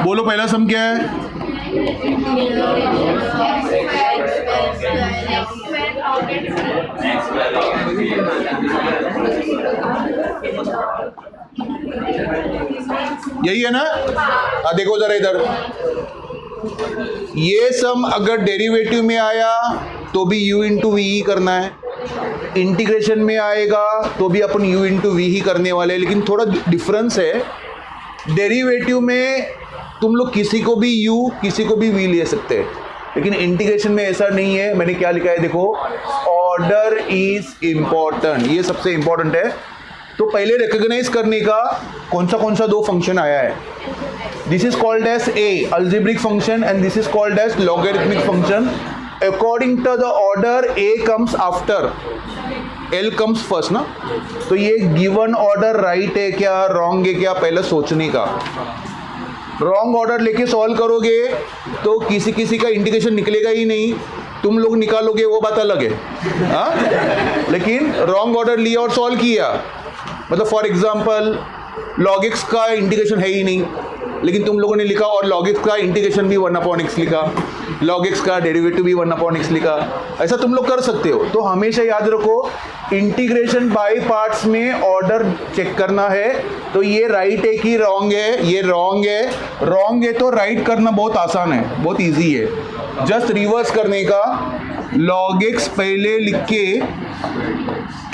बोलो पहला सम क्या है? यही है ना? देखो जरा इधर, ये सम अगर डेरिवेटिव में आया तो भी u इंटू वी ही करना है, इंटीग्रेशन में आएगा तो भी अपन u इंटू वी ही करने वाले हैं। लेकिन थोड़ा डिफरेंस है, डेरिवेटिव में तुम लोग किसी को भी u किसी को भी v ले सकते हैं, लेकिन इंटीग्रेशन में ऐसा नहीं है। मैंने क्या लिखा है देखो, ऑर्डर इज इंपॉर्टेंट, ये सबसे इंपॉर्टेंट है। तो पहले रिकॉग्नाइज करने का कौन सा दो फंक्शन आया है। This is called as a algebraic function and this is called as logarithmic function. According to the order A comes after, L comes first ना। तो ये गिवन ऑर्डर राइट है क्या रॉन्ग है क्या, पहले सोचने का। रॉन्ग ऑर्डर लेके सॉल्व करोगे तो किसी किसी का इंटीग्रेशन निकलेगा ही नहीं, तुम लोग निकालोगे वो बात अलग है। लेकिन रॉन्ग ऑर्डर लिया और सॉल्व किया, मतलब फॉर एग्जांपल log x का इंटीग्रेशन है ही नहीं, लेकिन तुम लोगों ने लिखा और log x का इंटीग्रेशन भी 1/x लिखा, log x का डेरिवेटिव भी 1/x लिखा। ऐसा तुम लोग कर सकते हो। तो हमेशा याद रखो, इंटीग्रेशन बाय पार्ट्स में ऑर्डर चेक करना है। तो ये राइट है कि रॉन्ग है, ये रॉन्ग है। रॉन्ग है तो राइट करना बहुत आसान है, बहुत इजी है। जस्ट रिवर्स करने का, log x पहले लिख के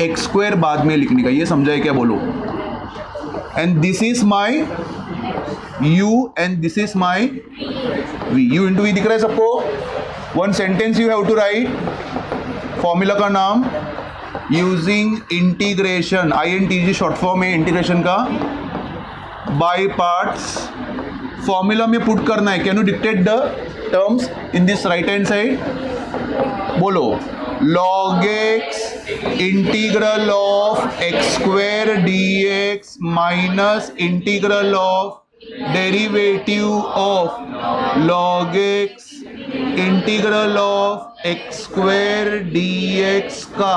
एक्स स्क्वायर बाद में लिखने का, ये समझाए क्या बोलो। And this is my u and this is my v, u into v दिख रहा है सबको। One sentence you have to write, formula का नाम using integration, INTG short form है इंटीग्रेशन का, बाय पार्ट्स। फॉर्मूला में पुट करना है। Can you dictate the terms in this right hand side, बोलो। log x integral of x square dx minus integral of derivative of log x integral of x square dx का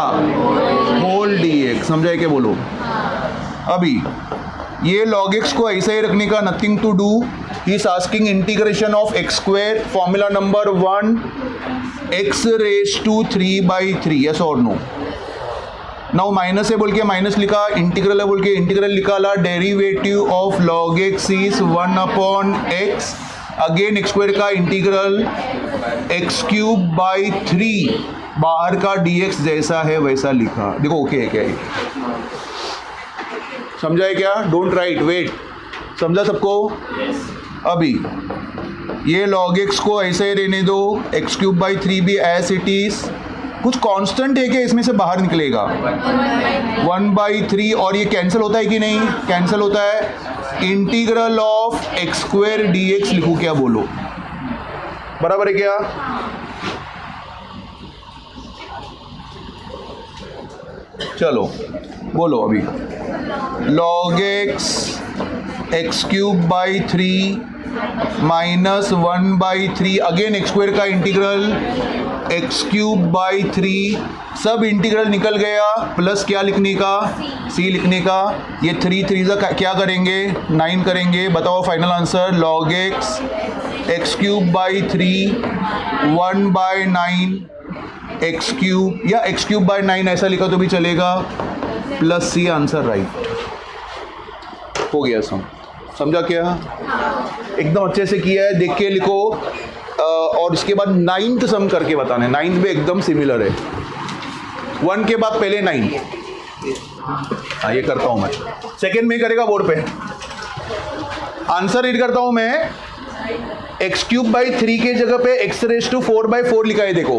whole dx, समझाए क्या बोलो। अभी ये log x को ऐसा ही रखने का, nothing to do. He is asking integration of x square, formula number 1 x raise to 3/3, yes और नो। नाउ माइनस है बोल के माइनस लिखा, इंटीग्रल है बोल के इंटीग्रल निकाला। Derivative of log x is 1/x, again x square का इंटीग्रल x³/3, बाहर का dx जैसा है वैसा लिखा। देखो ओके है क्या है, समझाए क्या? Don't write, wait. समझा सबको? अभी ये log x को ऐसे ही रहने दो, x³/3 भी एज इट इज। कुछ कांस्टेंट है क्या इसमें से बाहर निकलेगा? 1/3, और ये कैंसिल होता है कि नहीं? कैंसिल होता है। इंटीग्रल ऑफ x² dx लिखूं क्या, बोलो। बराबर है क्या? चलो बोलो अभी। log x x³/3 minus 1/3, again x square का इंटीग्रल x³/3, सब इंटीग्रल निकल गया। प्लस क्या लिखने का? c लिखने का। ये 3 3 क्या करेंगे? 9 करेंगे। बताओ final answer. log x x³/3 1/9 x³ या x³/9 ऐसा लिखा तो भी चलेगा, प्लस c, आंसर राइट हो गया। समझा क्या? एकदम अच्छे से किया है, देख के लिखो। और इसके बाद 9th सम करके बताना है। 9th भी एकदम सिमिलर है, 1 के बाद पहले 9। हाँ ये करता हूँ मैं, सेकेंड में करेगा बोर्ड पे। आंसर रीड करता हूँ मैं। x³/3 के जगह पे x⁴/4 लिखा है देखो,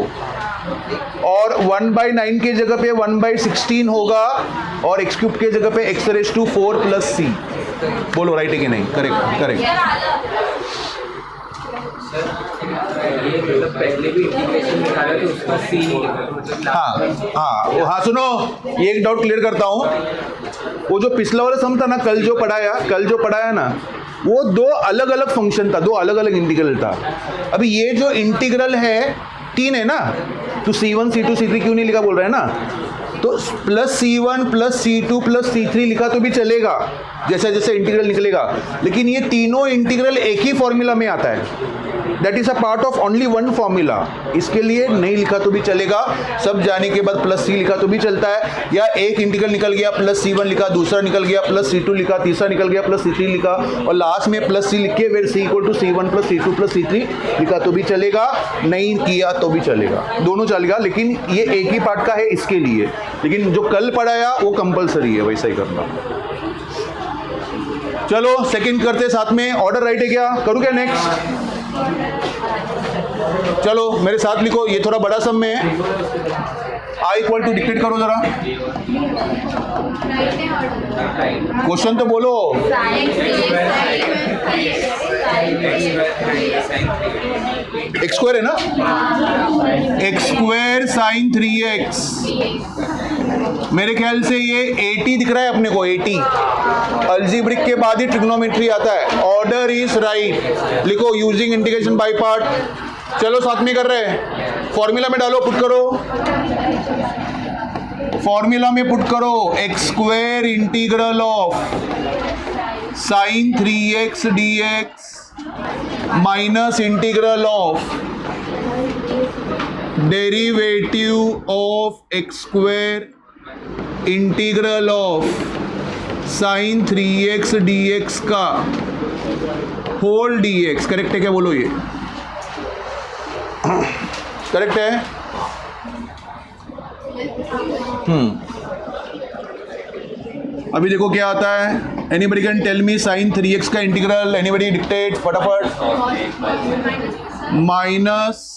और 1/9 के जगह पे 1/16 होगा, और x³ के जगह पे x⁴ प्लस c। बोलो राइट है कि नहीं? Correct correct. पहले भी इंटीग्रेशन निकाला तो उसका c नहीं। हाँ सुनो, ये एक डाउट क्लियर करता हूँ। वो जो पिछला वाला सम था ना, कल जो पढ़ाया ना, वो दो अलग अलग फंक्शन था, दो अलग अलग इंटीग्रल था। अभी ये जो इंटीग्रल है 3 है ना, तो c1 c2 c3 क्यों नहीं लिखा बोल रहा है ना? तो plus C1 plus C2 plus C3 लिखा तो भी चलेगा जैसे जैसे इंटीग्रल निकलेगा, लेकिन ये तीनों इंटीग्रल एक ही फॉर्मूला में आता है, that is a part of only one formula. इसके लिए नहीं लिखा तो भी चलेगा, सब जाने के बाद प्लस C लिखा तो भी चलता है, या एक इंटीग्रल निकल गया प्लस C1 लिखा, दूसरा निकल गया प्लस C2 लिखा, तीसरा निकल गया प्लस C3 लिखा, और लास्ट में प्लस C लिख के फिर C equal to C1 plus C2 plus C3 लिखा तो भी चलेगा, नहीं किया तो भी चलेगा, दोनों चलेगा, लेकिन ये एक ही पार्ट का है इसके लिए। लेकिन जो कल पढ़ाया वो कंपलसरी है वैसा ही करना। चलो सेकंड करते साथ में, ऑर्डर राइट है क्या, करूँ क्या नेक्स्ट? चलो मेरे साथ लिखो, ये थोड़ा बड़ा सम में है, I इक्वल टू डिक्टेट करो जरा, क्वेश्चन तो बोलो। एक्स स्क्वायर है ना, एक्स स्क्वायर साइन 3x, मेरे ख्याल से ये 80 दिख रहा है अपने को, 80 अल्जीब्रिक के बाद ही ट्रिग्नोमेट्री आता है। ऑर्डर इज राइट, लिखो यूजिंग इंटीग्रेशन बाय पार्ट। चलो साथ में कर रहे हैं, फॉर्मूला में डालो, पुट करो, फॉर्मूला में पुट करो, x square integral of sine 3x dx minus integral of derivative of x square integral of sine 3x dx का होल dx। करेक्ट है क्या, बोलो ये करेक्ट है? अभी देखो क्या आता है, anybody can tell me sine 3x का इंटीग्रल, एनीबडी डिक्टेट फटाफट। माइनस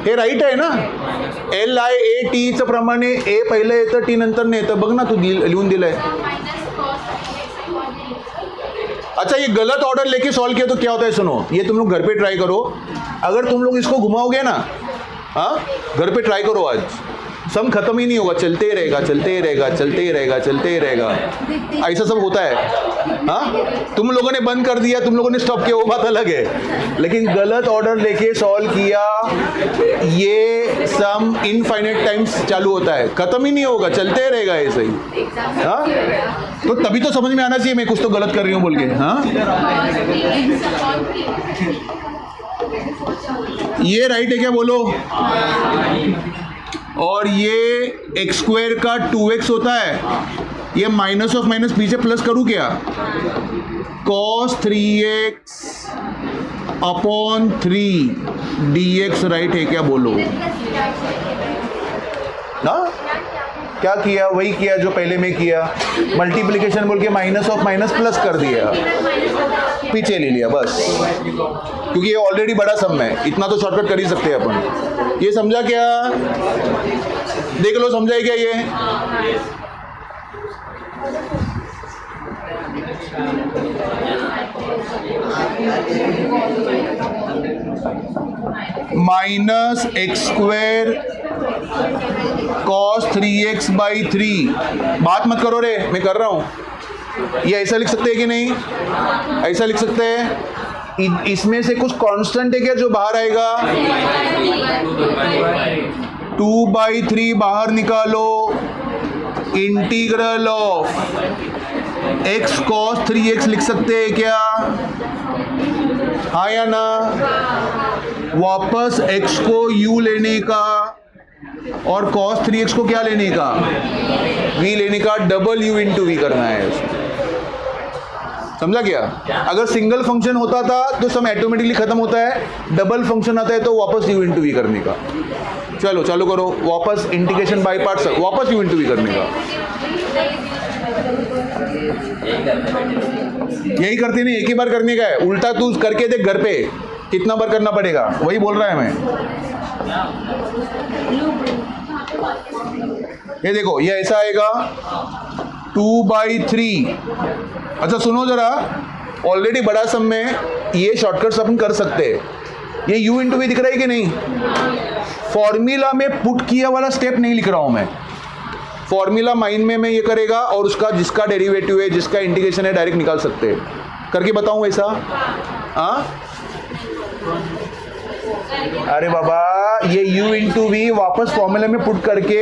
हे राईट आहे ना, LIAT चं प्रमाणे ए पहिलं येतं टी नंतर नाही येतं, बघ ना तू लिहून दिलंय। अच्छा ये गलत ऑर्डर लेके सॉल्व किया तो क्या होता है, सुनो, ये तुम लोग घर पे ट्राई करो, अगर तुम लोग इसको घुमाओगे ना, हाँ घर पे ट्राई करो, आज सम खत्म ही नहीं होगा, चलते ही रहेगा चलते ही रहेगा चलते ही रहेगा चलते ही रहेगा, ऐसा सब होता है। हाँ तुम लोगों ने बंद कर दिया, तुम लोगों ने स्टॉप किया, वो बात अलग है, लेकिन गलत ऑर्डर लेके सॉल्व किया, ये सम इनफाइनाइट टाइम्स चालू होता है, खत्म ही नहीं होगा, चलते ही रहेगा ऐसे ही। हाँ तो तभी तो समझ में आना चाहिए मैं कुछ तो गलत कर रही हूँ बोल के। हाँ ये राइट है क्या, बोलो? और ये एक्स स्क्वायर का 2x होता है, ये माइनस ऑफ माइनस पीछे प्लस करूँ क्या, cos 3x upon 3 dx right है क्या, बोलो? ना क्या किया, वही किया जो पहले में किया, मल्टीप्लिकेशन बोल के माइनस ऑफ माइनस प्लस कर दिया, पीछे ले लिया बस, क्योंकि ये ऑलरेडी बड़ा सम है, इतना तो शॉर्टकट कर ही सकते हैं अपन। ये समझा क्या, देख लो समझा है क्या ये? Minus x square cos 3x by 3, बात मत करो रे, मैं कर रहा हूं। ये ऐसा लिख सकते हैं कि नहीं, ऐसा लिख सकते हैं, इसमें से कुछ कांस्टेंट है क्या जो बाहर आएगा, 2/3 बाहर निकालो, integral of x cos 3x लिख सकते हैं क्या, हाँ या ना? वापस x को u लेने का और cos 3x को क्या लेने का, v लेने का, डबल u इंटू वी करना है उसको। समझा क्या? अगर सिंगल फंक्शन होता था तो सम ऑटोमेटिकली खत्म होता है, डबल फंक्शन आता है तो वापस u इंटू वी करने का। चलो चालू करो, वापस इंटीग्रेशन बाय पार्ट्स, वापस u इंटू वी करने का। यही करते नहीं, एक ही बार करने का है, उल्टा तू करके देख घर पे कितना बार करना पड़ेगा, वही बोल रहा है मैं। ये देखो ये ऐसा आएगा 2/3। अच्छा सुनो जरा, ऑलरेडी बड़ा सम में ये शॉर्टकट्स अपन कर सकते हैं। ये u इंटू वी दिख रहा है कि नहीं, फॉर्मूला में पुट किया वाला स्टेप नहीं लिख रहा हूं मैं, फॉर्मूला माइंड में मैं ये करेगा और उसका जिसका डेरिवेटिव है, जिसका इंटीग्रेशन है, डायरेक्ट निकाल सकते हैं। करके बताऊं ऐसा? हाँ अरे बाबा ये u इंटू वी वापस फॉर्मूले में पुट करके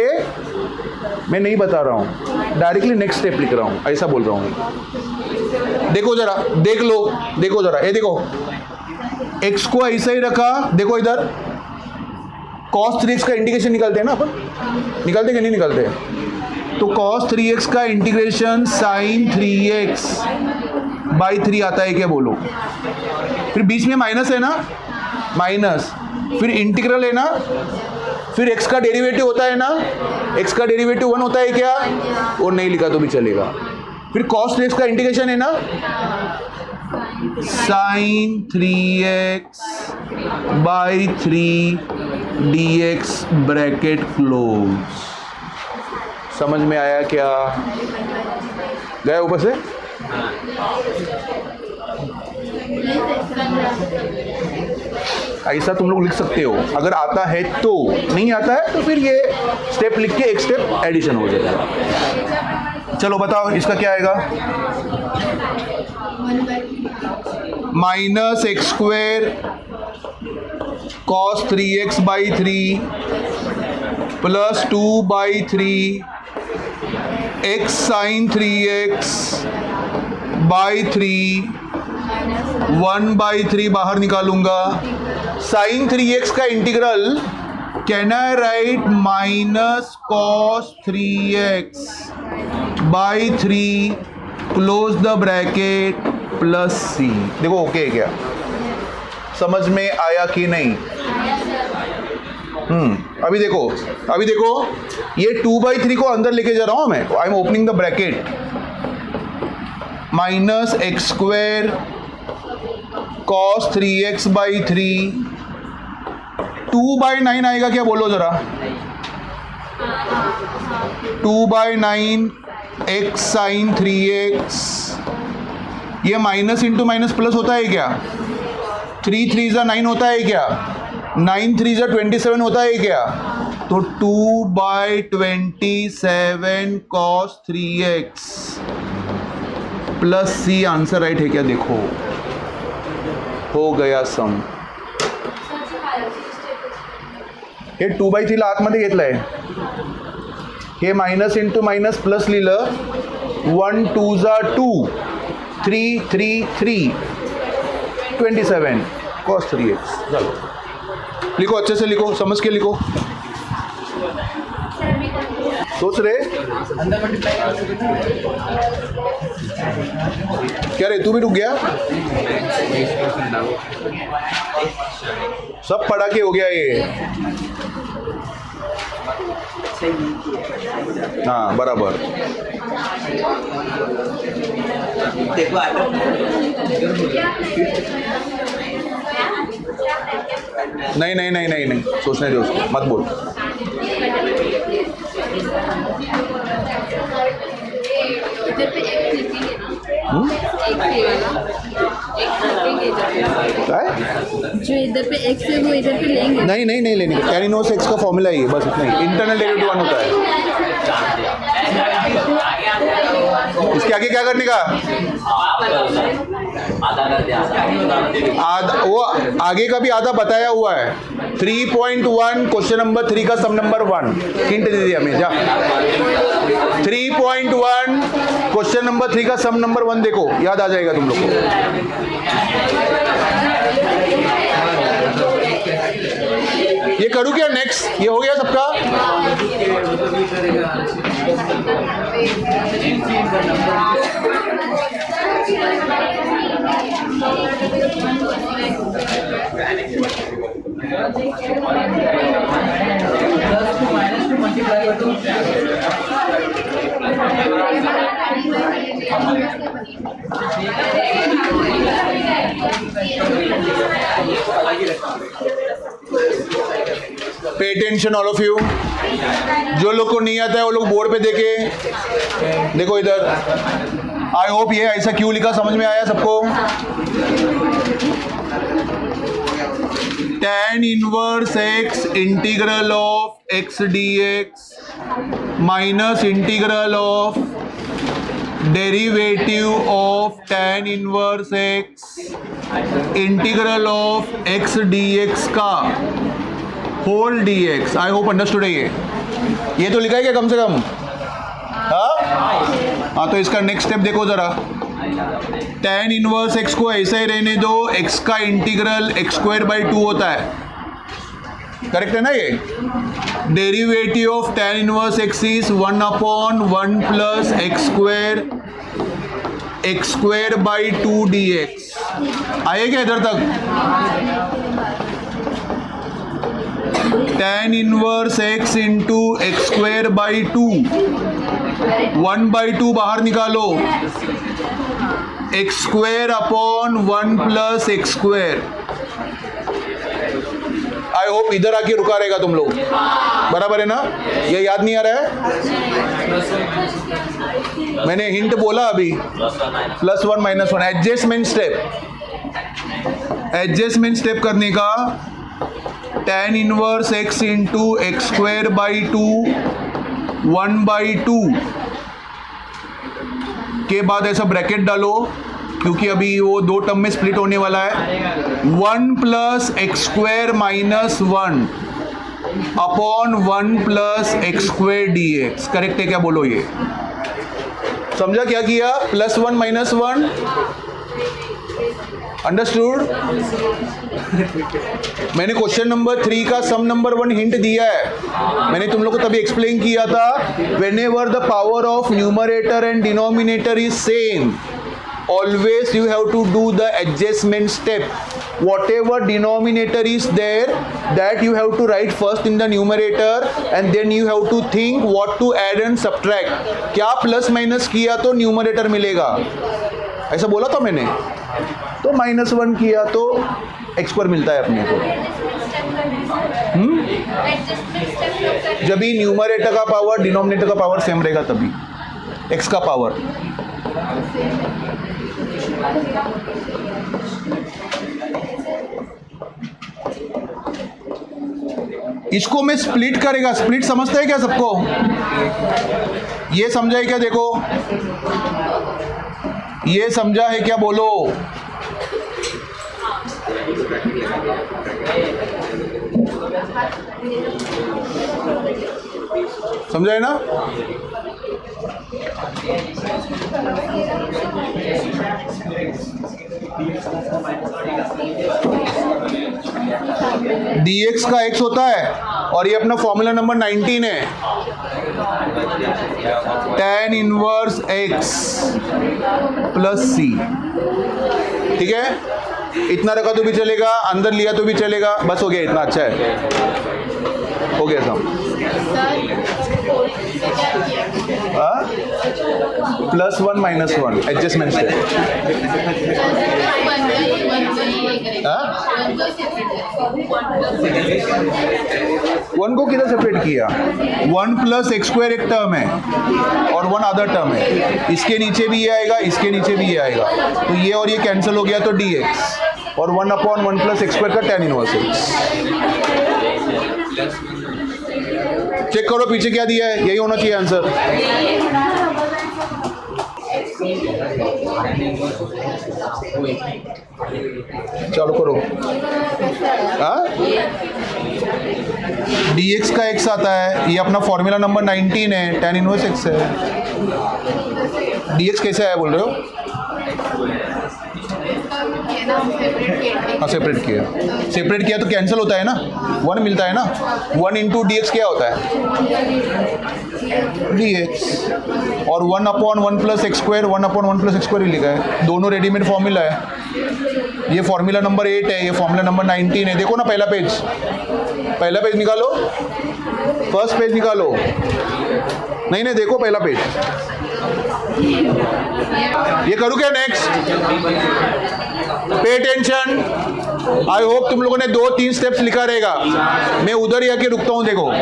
मैं नहीं बता रहा हूँ, डायरेक्टली नेक्स्ट स्टेप लिख रहा हूँ, ऐसा बोल रहा हूँ। देखो जरा, देख लो, देखो जरा, ये देखो x को ऐसा ही रखा, देखो इधर cos 3x का इंटीग्रेशन निकालते हैं ना अपन, निकालते कि नहीं निकालते? तो cos 3x का इंटीग्रेशन sin 3x बाई 3 आता है क्या बोलो? फिर बीच में माइनस है ना, माइनस, फिर इंटीग्रल है ना, फिर x का डेरिवेटिव होता है ना, x का डेरिवेटिव 1 होता है क्या? और नहीं लिखा तो भी चलेगा। फिर cos 3x का इंटीग्रेशन है ना, sin 3x by 3 dx bracket close. समझ में आया क्या? गया ऊपर से? ऐसा तुम लोग लिख सकते हो, अगर आता है तो, नहीं आता है तो फिर ये स्टेप लिख के एक स्टेप एडिशन हो जाएगा। चलो बताओ इसका क्या आएगा? Minus x square cos 3x by 3 प्लस 2 by 3 x sine 3x by 3 1 by 3 बाहर निकालूंगा। साइन 3x का integral can I write minus cos 3x by 3 close the bracket plus C. देखो ओके है क्या? समझ में आया कि नहीं? अभी देखो ये 2 बाई 3 को अंदर लेके जा रहा हूं मैं, I am opening the bracket. Minus x square cos 3x by 3 2 by 9 आएगा क्या बोलो जरा? 2 बाई 9 x साइन 3x, ये माइनस इंटू माइनस प्लस होता है क्या? 3 3 जा 9 होता है क्या? 9 3 जा 27 होता है क्या? तो 2 by 27 cos 3x plus C answer right है क्या? देखो हो गया सम। हे 2 बाई 3 आतमध्ये घेतलंय, हे मायनस इंटू मायनस प्लस लिहिलं, 1 2 जा 2 3 3 3 27 cos 3x। चलो लिखो, अच्छे से लिखो, समझ के लिखो। सोच रहे क्या रे? तू भी रुक गया? सब पढ़ा के हो गया ये। हाँ बराबर। नहीं नहीं नहीं नहीं नहीं, सोचने दो उसको, मत बोल। जो इधर पे x है वो इधर पे लेंगे। नहीं नहीं नहीं लेने का, टेनिनोस एक्स का फॉर्मूला ही है, बस इतना ही। इंटरनल डेरिवेटिव 1 होता है। इसके आगे क्या करने का? आधा, वो आगे का भी आधा बताया हुआ है। 3.1 क्वेश्चन नंबर 3 का सम नंबर 1 हिंट दे दिया हमें। जा 3.1 क्वेश्चन नंबर 3 का सम नंबर 1 देखो, याद आ जाएगा तुम लोग को। ये करूँ क्या नेक्स्ट? ये हो गया सबका? पे टेंशन ऑल ऑफ यू। जो लोग को नहीं आता है वो लोग बोर्ड पे देखे, देखो इधर। आई होप ये ऐसा क्यों लिखा समझ में आया सबको। tan inverse x integral of x dx minus integral of derivative of tan inverse x integral of x dx का whole dx। I hope understood है ये तो लिखा है क्या कम से कम? हाँ तो इसका नेक्स्ट स्टेप देखो जरा। tan इनवर्स x को ऐसा ही रहने दो, x का इंटीग्रल x² 2 होता है, करेक्ट है ना ये? Derivative of tan inverse x is 1/1 plus x² 2 dx। आए क्या इधर तक? tan inverse x into x² 2, 1/2 बाहर निकालो, x²/1 plus x²। I hope इधर आके रुका रहेगा तुम लोग, बराबर है ना? ये याद नहीं आ रहा है? मैंने हिंट बोला अभी, +1 -1 एडजस्टमेंट स्टेप करने का। tan inverse x into x² 2 1/2 के बाद ऐसा ब्रैकेट डालो, क्योंकि अभी वो दो टर्म में स्प्लिट होने वाला है। 1 plus x² -1 upon 1 plus x² dx। Correct है क्या? बोलो ये समझा क्या किया? +1 -1 अंडरस्टूड? मैंने क्वेश्चन नंबर 3 का सम नंबर 1 हिंट दिया है, मैंने तुम लोग को तभी एक्सप्लेन किया था। Whenever the power of numerator and denominator is same, always you have to do the adjustment step. Whatever denominator is there, that you have to write first in the numerator and then you have to think what to add and subtract. क्या plus minus किया तो numerator मिलेगा, ऐसा बोला था मैंने। तो -1 किया तो x² मिलता है अपने को। जब भी न्यूमरेटर का पावर डिनोमिनेटर का पावर सेम रहेगा तभी x का पावर। इसको मैं स्प्लिट करेगा, स्प्लिट समझते हैं क्या सबको? ये समझा है क्या? देखो ये समझा है क्या? बोलो समझा है ना? dx का x होता है और ये अपना फॉर्मूला नंबर 19 है। tan inverse x plus c, ठीक है? इतना रखा तो भी चलेगा, अंदर लिया तो भी चलेगा, बस हो गया इतना। अच्छा है, हो गया सब। +1 -1 एडजस्टमेंट स्टेप। वन को किधर सेपरेट किया? 1 प्लस x² एक टर्म है और 1 अदर टर्म है, इसके नीचे भी ये आएगा, इसके नीचे भी ये आएगा, तो ये और ये कैंसिल हो गया तो dx और 1/1 प्लस x² का tan इनवर्स x। चेक करो पीछे क्या दिया है, यही होना चाहिए आंसर। चलो करो। dx का x आता है, ये अपना फॉर्मूला नंबर 19 है, tan इनवर्स x है। dx कैसे आया बोल रहे हो? हाँ सेपरेट किया तो कैंसिल होता है ना, 1 मिलता है ना। 1 इंटू dx क्या होता है? dx और 1/1 प्लस x² 1/1 प्लस x² ही लिखा है, दोनों रेडीमेड फॉर्मूला है। ये फॉर्मूला नंबर 8 है, ये फॉर्मूला नंबर 19 है। देखो ना पहला पेज निकालो, फर्स्ट पेज निकालो। नहीं देखो पहला पेज। ये करूँ क्या next? Pay attention. I hope तुम लोगों ने 2-3 स्टेप्स लिखा रहेगा, मैं उधर ही आके रुकता हूं। देखो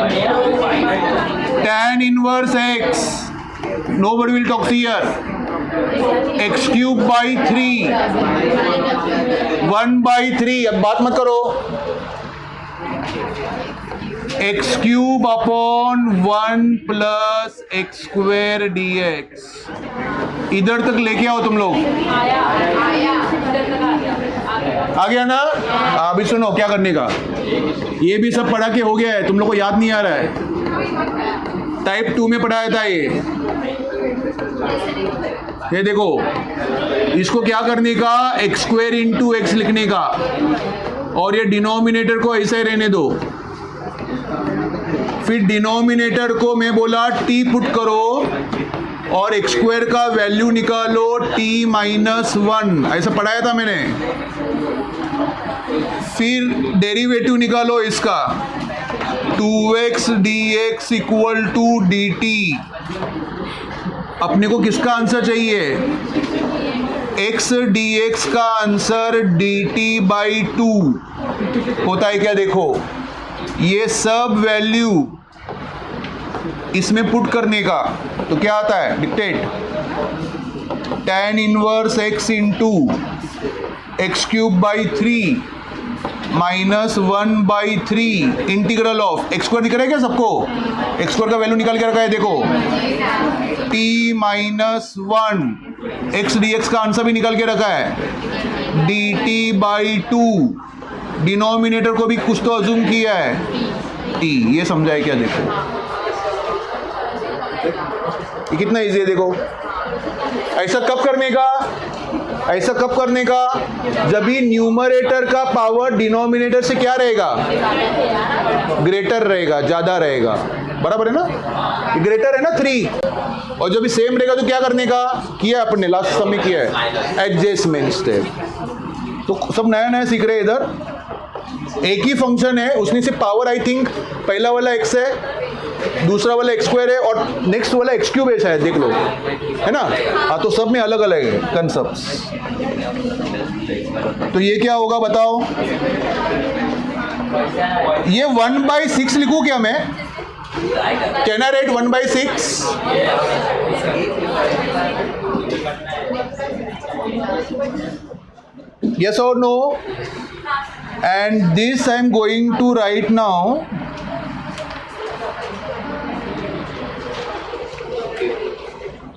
tan inverse x, nobody will talk here, x³ by 3 1/3। अब बात मत करो, x³ upon 1 plus x² dx। इधर तक लेके आओ तुम लोग। आ गया ना? अभी सुनो क्या करने का, ये भी सब पढ़ा के हो गया है, तुम लोग को याद नहीं आ रहा है। टाइप 2 में पढ़ाया था ये देखो, इसको क्या करने का, एक्स स्क्वायर इंटू एक्स लिखने का, और ये डिनोमिनेटर को ऐसे ही रहने दो। फिर डिनोमिनेटर को मैं बोला टी पुट करो और एक्स स्क्वायर का वैल्यू निकालो टी माइनस 1, ऐसा पढ़ाया था मैंने। फिर डेरिवेटिव निकालो इसका, 2x dx equal to dt। अपने को किसका आंसर चाहिए, x dx का आंसर dt बाई 2 होता है क्या? देखो ये सब वैल्यू इसमें पुट करने का, तो क्या आता है, dictate tan inverse x into x cube by 3 minus 1 by 3 integral of x square निकल रहा है क्या सबको? एक्स स्क्वायर का वैल्यू निकाल के रखा है देखो, t minus 1 x d x का आंसर भी निकाल के रखा है dt बाई 2, डिनोमिनेटर को भी कुछ तो अजूम किया है t, ये समझा है क्या? देखो ये कितना इजी है, देखो। ऐसा कब करने का, ऐसा कब करने का, जब भी न्यूमरेटर का पावर डिनोमिनेटर से क्या रहेगा, ग्रेटर रहेगा, ज्यादा रहेगा, बराबर है ना? ग्रेटर है ना 3, और जब भी सेम रहेगा तो क्या करने का, किया अपने लास्ट समय किया है एडजस्टमेंट स्टेप। तो सब नया नया सीख रहे हैं इधर। एक ही फंक्शन है, उसमें से पावर आई थिंक पहला वाला x है, दूसरा वाला एक्स स्क्वायर है, और नेक्स्ट वाला एक्स क्यूब है शायद, देख लो, है ना? हाँ, तो सब में अलग अलग है कंसेप्ट्स। तो ये क्या होगा बताओ, ये 1/6 लिखूं क्या मैं? Can I right 1/6? Yes or no? And this I am going to write now.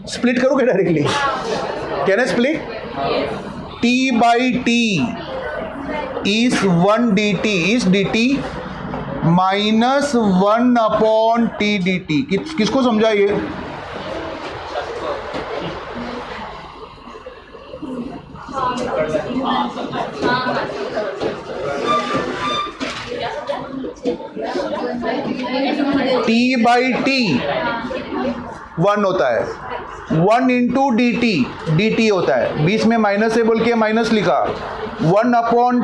Split करोगे directly? Can I split? t by t is 1 dt is dt minus 1 upon t dt। किसको समझाइए? t बाई टी 1 होता है, 1 into D T होता है, बीच में minus है बोल के माइनस लिखा, 1 अपॉन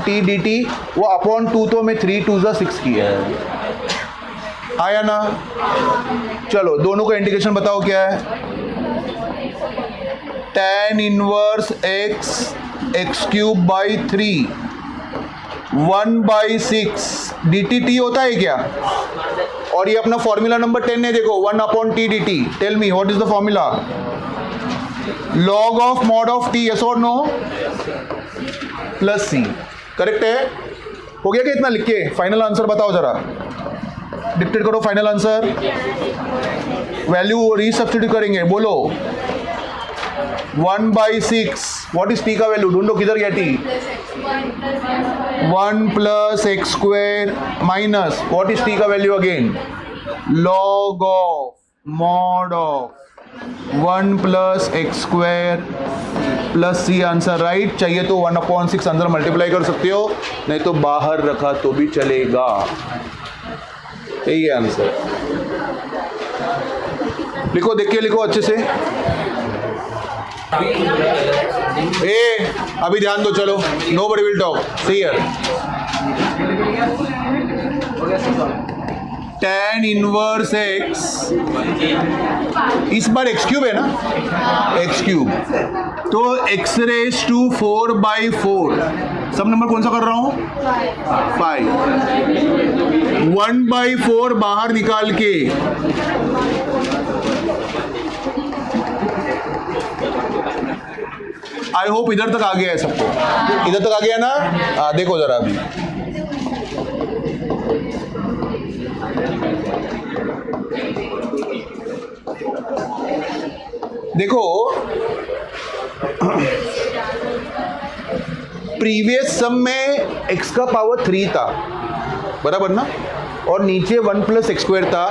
टी डी टी, वो अपॉन 2 तो मैं 3 2 6 किया है, आया ना? चलो दोनों का इंटीग्रेशन बताओ क्या है। tan inverse x cube by 3 1/6 D T होता है क्या? और ये अपना फॉर्मूला नंबर 10 है, देखो 1 upon t d t. Tell me what is the formula? Log of mod of t, yes और नो, प्लस सी। करेक्ट है? हो गया क्या इतना लिख के? फाइनल आंसर बताओ जरा, डिक्टेट करो फाइनल आंसर। वैल्यू रीसब्स्टिट्यूट करेंगे, बोलो 1/6 व्हाट इज टी का वैल्यू? ढूंढो किधर गया t? 1 plus x square minus what is t का value again? Log of mod of 1 plus x square plus C. Answer right. चाहिए तो 1/6 अंदर मल्टीप्लाई कर सकते हो, नहीं तो बाहर रखा तो भी चलेगा। यही है आंसर। लिखो, देख के लिखो अच्छे से। अभी ध्यान दो, चलो nobody will talk, see here. tan inverse x, इस बार एक्स क्यूब है ना, एक्स क्यूब, तो एक्स रेज टू 4/4। सब नंबर कौन सा कर रहा हूं? 5। 1/4 बाहर निकाल के आई होप इधर तक आ गया है सबको। इधर तक आ गया ना? देखो जरा अभी देखो प्रीवियस सम में x का पावर 3 था, बराबर ना, और नीचे 1 प्लस एक्स स्क्वायर था।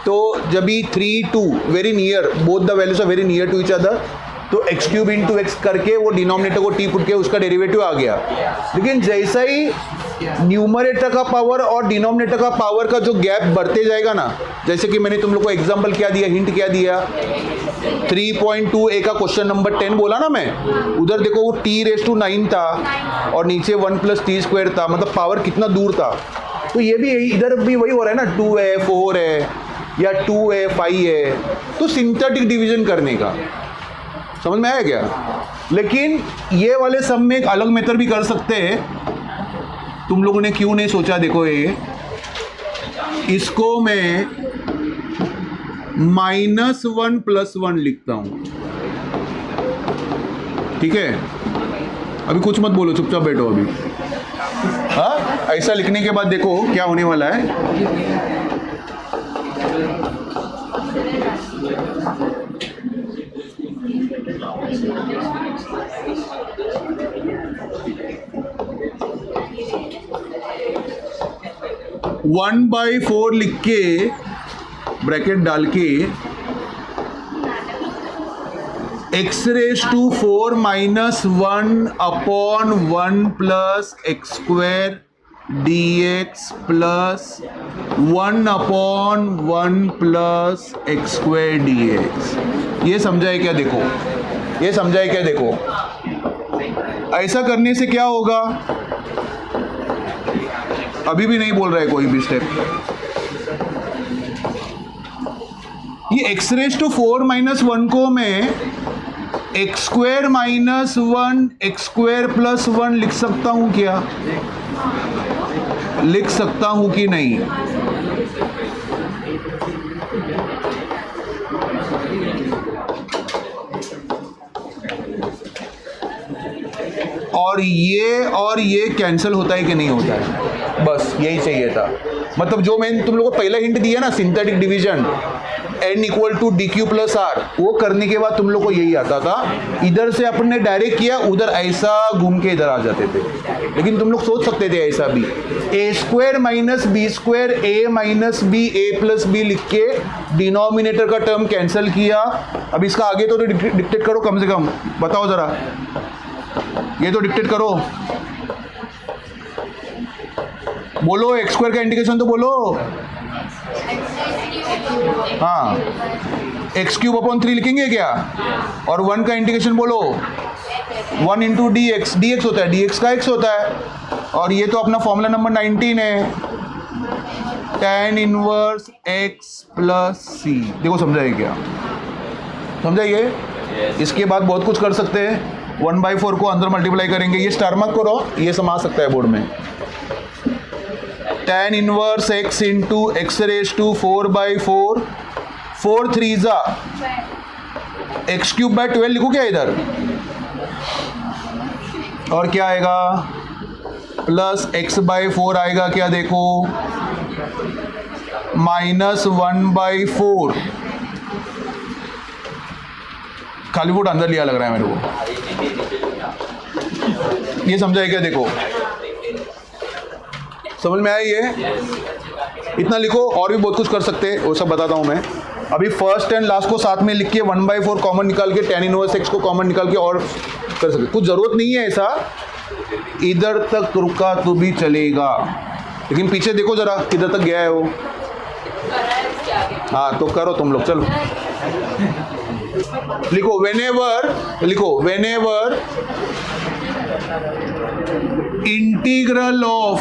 तो जब भी 3 2 very near, both the values are very near to each other, तो एक्स क्यूब इंटू एक्स करके वो डिनोमिनेटर को टी पुट के उसका डेरिवेटिव आ गया। लेकिन जैसा ही न्यूमरेटर का पावर और डिनोमिनेटर का पावर का जो गैप बढ़ते जाएगा ना, जैसे कि मैंने तुम लोग को एग्जांपल क्या दिया, हिंट क्या दिया, 3.2a का क्वेश्चन नंबर 10 बोला ना मैं, उधर देखो वो t⁻9 था और नीचे 1 प्लस टी स्क्वायर था, मतलब पावर कितना दूर था। तो ये भी इधर भी वही हो रहा है ना, 2 है 4 है या 2 है 5 है, तो सिंथेटिक डिवीजन करने का, समझ में आया क्या? लेकिन ये वाले सम में एक अलग मेथड भी कर सकते हैं। तुम लोगों ने क्यों नहीं सोचा, देखो ये, इसको मैं -1 + 1 लिखता हूं, ठीक है? अभी कुछ मत बोलो, चुपचाप बैठो अभी। हाँ, ऐसा लिखने के बाद देखो क्या होने वाला है। 1/4 लिख के ब्रैकेट डाल के x⁴ - 1/1 + x² dx plus 1/1 + x² dx। ये समझा है क्या? देखो, ये समझा है क्या? देखो, ऐसा करने से क्या होगा, अभी भी नहीं बोल रहा है कोई भी स्टेप। ये x⁴ - 1 को मैं x² - 1 x² + 1 लिख सकता हूं क्या? लिख सकता हूं कि नहीं? और ये कैंसिल होता है कि नहीं होता है? बस यही चाहिए था। मतलब जो मैंने तुम लोगों को पहला हिंट दिया ना, synthetic division n = dq + r, वो करने के बाद तुम लोग को यही आता था। इधर से अपन ने डायरेक्ट किया, उधर ऐसा घूम के इधर आ जाते थे। लेकिन तुम लोग सोच सकते थे ऐसा भी, a² - b² a - b a + b लिख के डिनोमिनेटर का टर्म कैंसिल किया। अब इसका आगे तो डिक्टेट करो, कम से कम बताओ जरा, ये तो डिक्टेट करो, बोलो x² का इंडिकेशन तो बोलो। हाँ, x³/3 लिखेंगे क्या? और 1 का इंडिकेशन बोलो, 1 × dx, dx होता है, dx का x होता है। और ये तो अपना फॉर्मूला नंबर 19 है, tan 1 x + c। देखो समझाइए क्या? समझाइए? इसके बाद बहुत कुछ कर सकते हैं। 1/4 को अंदर मल्टीप्लाई करेंगे, ये स्टार मार्क करो, ये समा सकता है बोर्ड में। tan 1 x × x⁴/4, 4 3 x³/12 लिखो क्या इधर? और क्या आएगा? प्लस x/4 आएगा क्या? देखो, -1/4, खाली वोट अंदर लिया लग रहा है मेरे को। ये समझाए क्या? देखो, समझ में आया? ये इतना लिखो, और भी बहुत कुछ कर सकते हैं, वो सब बताता हूं मैं। अभी फर्स्ट एंड लास्ट को साथ में लिख के 1/4 कॉमन निकाल के tan 1 x को कॉमन निकाल के और कर सकते। कुछ जरूरत नहीं है ऐसा, इधर तक रुका तो भी चलेगा, लेकिन पीछे देखो जरा किधर तक गया है वो। हाँ, तो करो तुम लोग, चलो लिखो, whenever integral of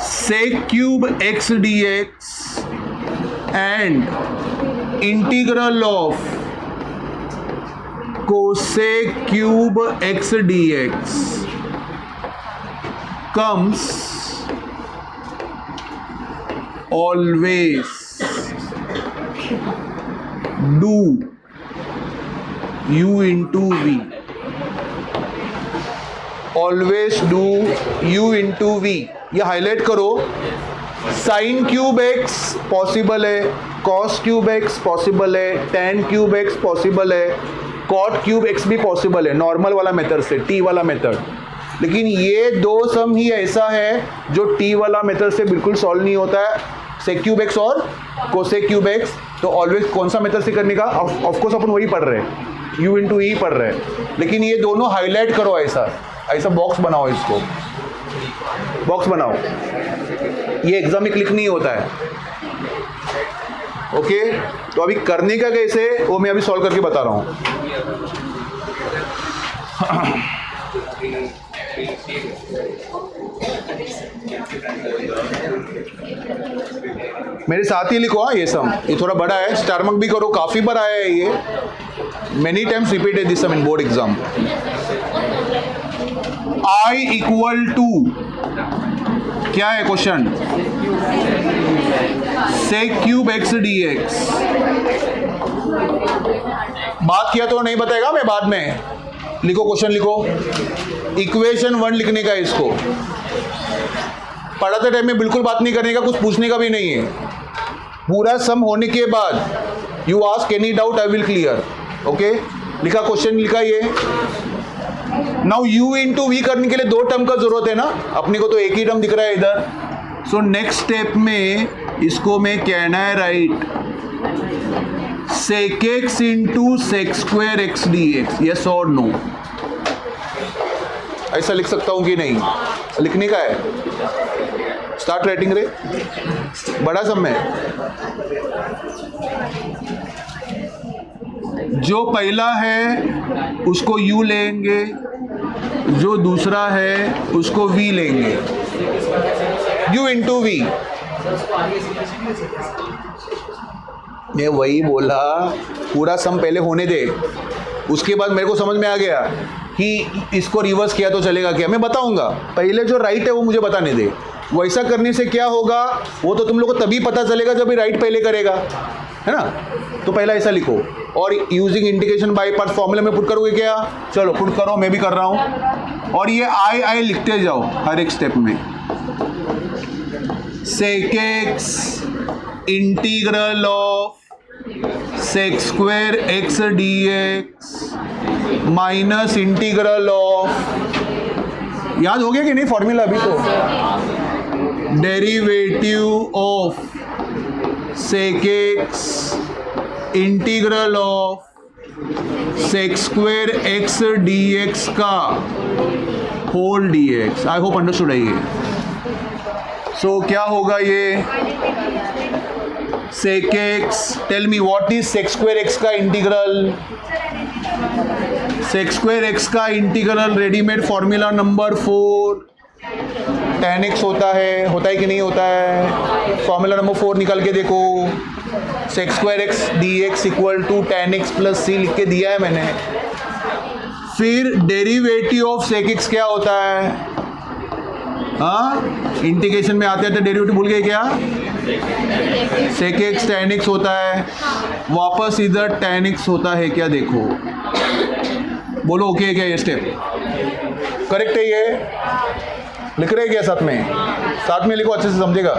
sec³ x dx and integral of cosec³ x dx comes always do u into v, always do u into v। ये हाईलाइट करो, साइन क्यूब एक्स पॉसिबल है, कॉस क्यूब एक्स पॉसिबल है, ten cube x possible है, cot cube x भी possible है normal वाला method से, T वाला मेथड। लेकिन ये दो सम ही ऐसा है जो टी वाला मेथड से बिल्कुल सॉल्व नहीं होता है, सेक क्यूब एक्स और कोसेक क्यूब एक्स। तो ऑलवेज कौन सा मेथड से करने का, ऑफकोर्स अपन वही पढ़ रहे हैं, यू इंटू ई पढ़ रहे हैं, लेकिन ये दोनों हाईलाइट करो, ऐसा ऐसा बॉक्स बनाओ, इसको बॉक्स बनाओ, ये एग्जाम में क्लिक नहीं होता है। ओके, तो अभी करने का कैसे वो मैं अभी सॉल्व करके बता रहा हूँ। मेरे साथ ही लिखो, हाँ ये सम, ये थोड़ा बड़ा है, स्टार मार्क भी करो, काफी बार आया है ये, many times repeated this sum in board exam. I equal to क्या है question, sec cube x d x. बात किया तो नहीं बताएगा, मैं बाद में लिखो, क्वेश्चन लिखो, इक्वेशन 1 लिखने का है इसको। पढ़ाते टाइम में बिल्कुल बात नहीं करने का, कुछ पूछने का भी नहीं है। पूरा सम होने के बाद you ask any doubt, I will clear. Okay, लिखा क्वेश्चन, लिखा ये। नाउ u इंटू वी करने के लिए दो टर्म का जरूरत है ना, अपने को तो एक ही टर्म दिख रहा है इधर। सो नेक्स्ट स्टेप में इसको मैं कहना है right, sec x into sec square x d x, yes और नो। ऐसा लिख सकता हूं कि नहीं, लिखने का है। स्टार्ट राइटिंग रे, बड़ा सम है। जो पहला है उसको u लेंगे, जो दूसरा है उसको v लेंगे, u इंटू वी। मैं वही बोला, पूरा सम पहले होने दे, उसके बाद मेरे को समझ में आ गया कि इसको रिवर्स किया तो चलेगा क्या, मैं बताऊंगा। पहले जो राइट है वो मुझे बताने दे। वैसा करने से क्या होगा वो तो तुम लोग को तभी पता चलेगा जब राइट पहले करेगा, है ना। तो पहला ऐसा लिखो, और using integration by part formula में पुट करोगे क्या, चलो पुट करो, मैं भी कर रहा हूं। और ये आई लिखते जाओ हर एक स्टेप में। Sec x integral of sec square x d x minus integral of, याद हो गया कि नहीं फॉर्मूला अभी तो, derivative of sec x integral of sec square x d x का whole d x. I hope understood है ये। सो क्या होगा ये, sec x, tell me what is sec square x का इंटीग्रल। सेक स्क्वायर एक्स का integral readymade formula number 4 tan x होता है कि नहीं होता है। फॉर्मूला नंबर 4 निकाल के देखो, sec square x d x equal to tan x plus C लिख के दिया है मैंने। फिर डेरिवेटिव ऑफ सेक एक्स क्या होता है, हाँ इंटीग्रेशन में आते हैं तो डेरिवेटिव भूल गए क्या, सेक एक्स tan x होता है, वापस इधर tan x होता है क्या, देखो बोलो ओके है क्या, ये स्टेप करेक्ट है। ये लिख रहे क्या साथ में लिखो, अच्छे से समझेगा।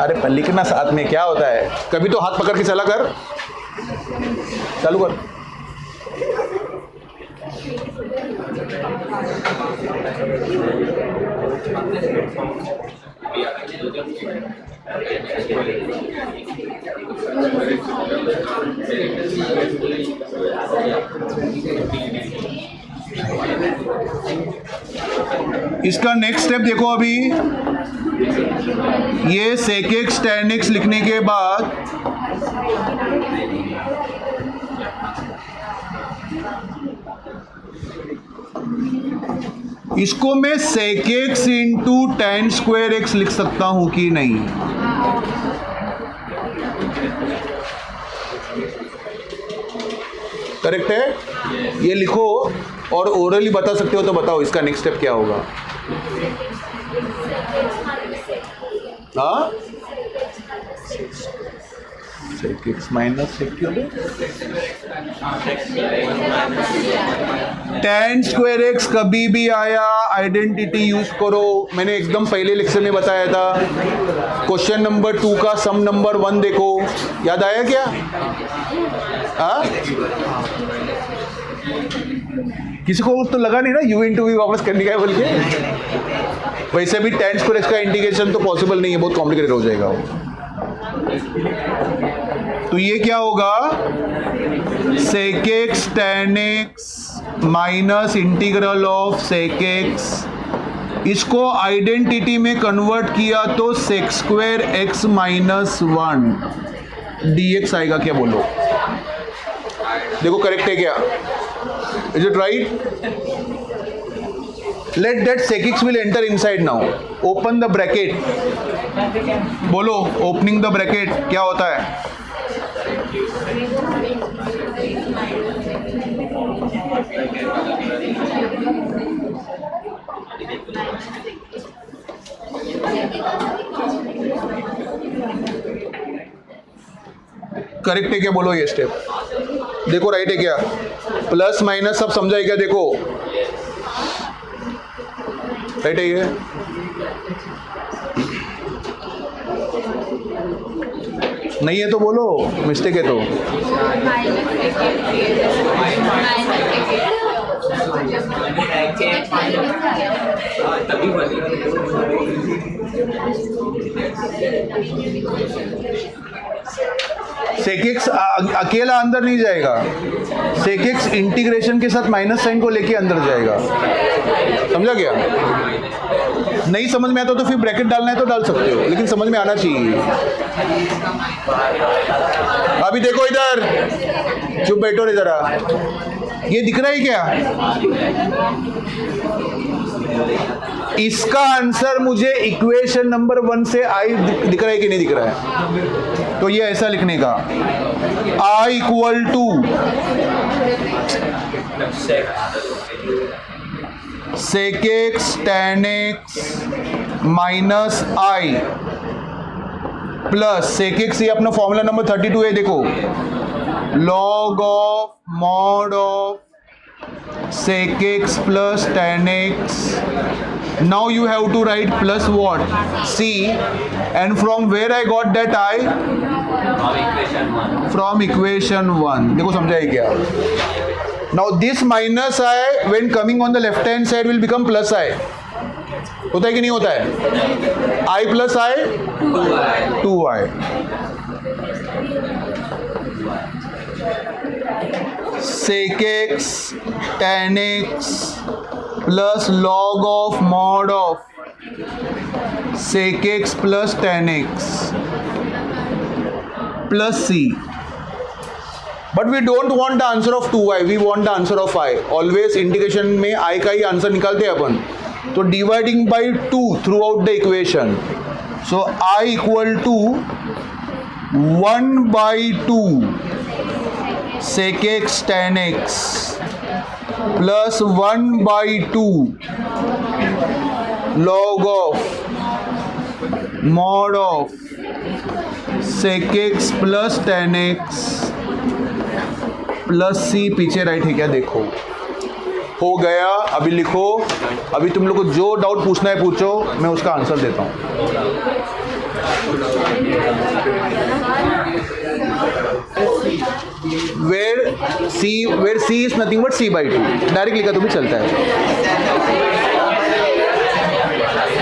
अरे पर लिखना साथ में क्या होता है, कभी तो हाथ पकड़ के चला कर, चालू कर। इसका नेक्स्ट स्टेप देखो, अभी ये सेक एक्स tan x लिखने के बाद इसको मैं sec x into tan square x लिख सकता हूं कि नहीं, करेक्ट है। ये लिखो और ओरली बता सकते हो तो बताओ इसका नेक्स्ट स्टेप क्या होगा। हाँ, sec x minus sec cube, tan square x कभी भी आया आइडेंटिटी यूज करो। मैंने एकदम पहले लेक्चर में बताया था। क्वेश्चन नंबर 2 का सम नंबर 1 देखो, याद आया क्या? हाँ, किसी को तो लगा नहीं ना u इंटू वी वापस करने का है बोल के। वैसे भी tan स्क्वायर एक्स का इंटीग्रेशन तो पॉसिबल नहीं है, बहुत कॉम्प्लिकेटेड हो जाएगा वो। तो ये क्या होगा? sec x tan x minus integral of sec x, इसको आइडेंटिटी में कन्वर्ट किया तो sec square x minus 1 dx आएगा। क्या बोलो? देखो करेक्ट है क्या? Is it right? Let that sec x will enter inside now. Open the bracket. बोलो ओपनिंग द ब्रैकेट क्या होता है? करेक्ट है क्या? बोलो ये स्टेप देखो राइट है क्या? प्लस माइनस सब समझा है क्या? देखो राइट है ये? नहीं है तो बोलो, मिस्टेक है तो। sec x अकेला अंदर नहीं जाएगा, sec x इंटीग्रेशन के साथ माइनस साइन को लेके अंदर जाएगा। समझा क्या? नहीं समझ में आता तो फिर ब्रैकेट डालना है तो डाल सकते हो, लेकिन समझ में आना चाहिए। अभी देखो इधर, चुप बैठो रे जरा। ये दिख रहा है क्या? इसका आंसर मुझे इक्वेशन नंबर 1 से आई दिख रहा है कि नहीं दिख रहा है? तो ये ऐसा लिखने का, I equal to sec x tan x minus I plus sec x, ये अपना फॉर्मूला नंबर 32 है। देखो log of mod of sec x plus tan x. Now you have to write plus what? C. And from where I got that I? From equation 1. देखो समझा है क्या? Now this minus I when coming on the left hand side will become plus I. होता है कि नहीं होता है? I plus I 2I. sec x tan x plus log of mod of sec x plus tan x plus c. But we don't want the answer of 2i, we want the answer of I. Always integration में I का ही answer निकालते हैं अपन, तो dividing by 2 throughout the equation. So I equal to 1/2 sec x tan x plus 1/2 log of mod of sec x plus tan x plus c। पीछे right है क्या? देखो हो गया। अभी लिखो, अभी तुम लोग को जो डाउट पूछना है पूछो, मैं उसका आंसर देता हूँ। where c is nothing but c/2, direct लिखा तो भी चलता है।